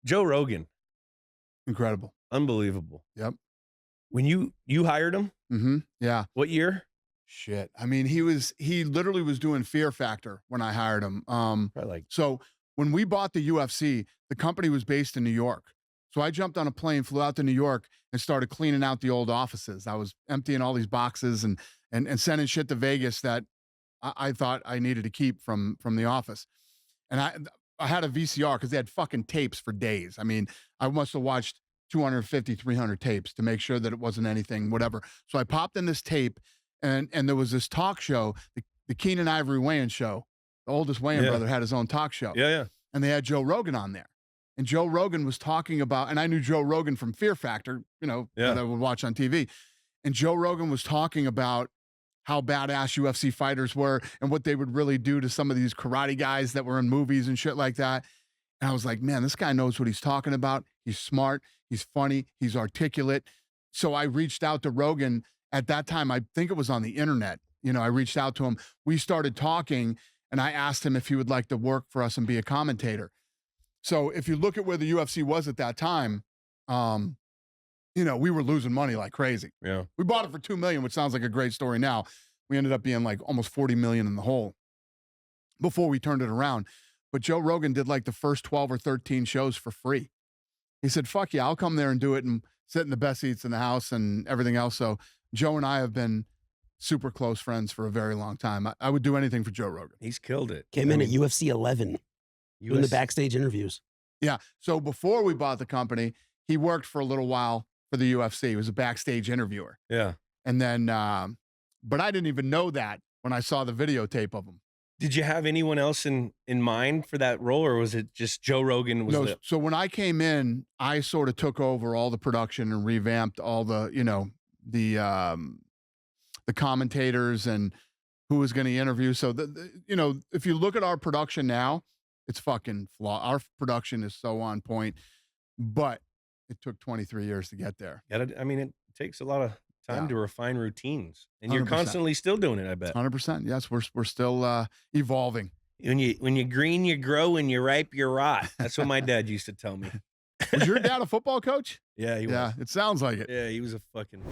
Joe Rogan. Incredible. Unbelievable. Yep. When you hired him? Mm-hmm. Yeah. What year? Shit. I mean, he literally was doing Fear Factor when I hired him. So when we bought the UFC, the company was based in New York. So I jumped on a plane, flew out to New York, and started cleaning out the old offices. I was emptying all these boxes and sending shit to Vegas that I thought I needed to keep from the office. And I had a VCR because they had fucking tapes for days. I mean, I must have watched 250, 300 tapes to make sure that it wasn't anything, whatever. So I popped in this tape, and there was this talk show, the Keenan Ivory Wayans show. The oldest Wayans brother had his own talk show. Yeah. And they had Joe Rogan on there. And Joe Rogan was talking about, and I knew Joe Rogan from Fear Factor, that I would watch on TV. And Joe Rogan was talking about how badass UFC fighters were and what they would really do to some of these karate guys that were in movies and shit like that. And I was like, man, this guy knows what he's talking about. He's smart. He's funny. He's articulate. So I reached out to Rogan at that time. I think it was on the internet. I reached out to him. We started talking, and I asked him if he would like to work for us and be a commentator. So if you look at where the UFC was at that time, we were losing money like crazy. Yeah. We bought it for $2 million, which sounds like a great story now. We ended up being like almost $40 million in the hole before we turned it around. But Joe Rogan did like the first 12 or 13 shows for free. He said, fuck yeah, I'll come there and do it and sit in the best seats in the house and everything else. So Joe and I have been super close friends for a very long time. I would do anything for Joe Rogan. He's killed it. Came in at UFC 11 doing the backstage interviews. Yeah. So before we bought the company, he worked for a little while for the UFC. He was a backstage interviewer. Yeah. And then, but I didn't even know that when I saw the videotape of him. Did you have anyone else in mind for that role, or was it just Joe Rogan? So when I came in, I sort of took over all the production and revamped all the, the commentators and who was going to interview. So, if you look at our production now, it's fucking flawed. Our production is so on point, but it took 23 years to get there. Yeah, I mean, it takes a lot of time to refine routines, and you're 100%. Constantly still doing it. I bet 100%. Yes, we're still evolving. When you green, you grow. When you ripe, you rot. That's what my dad used to tell me. Was your dad a football coach? Yeah, he was. Yeah, it sounds like it. Yeah, he was a fucking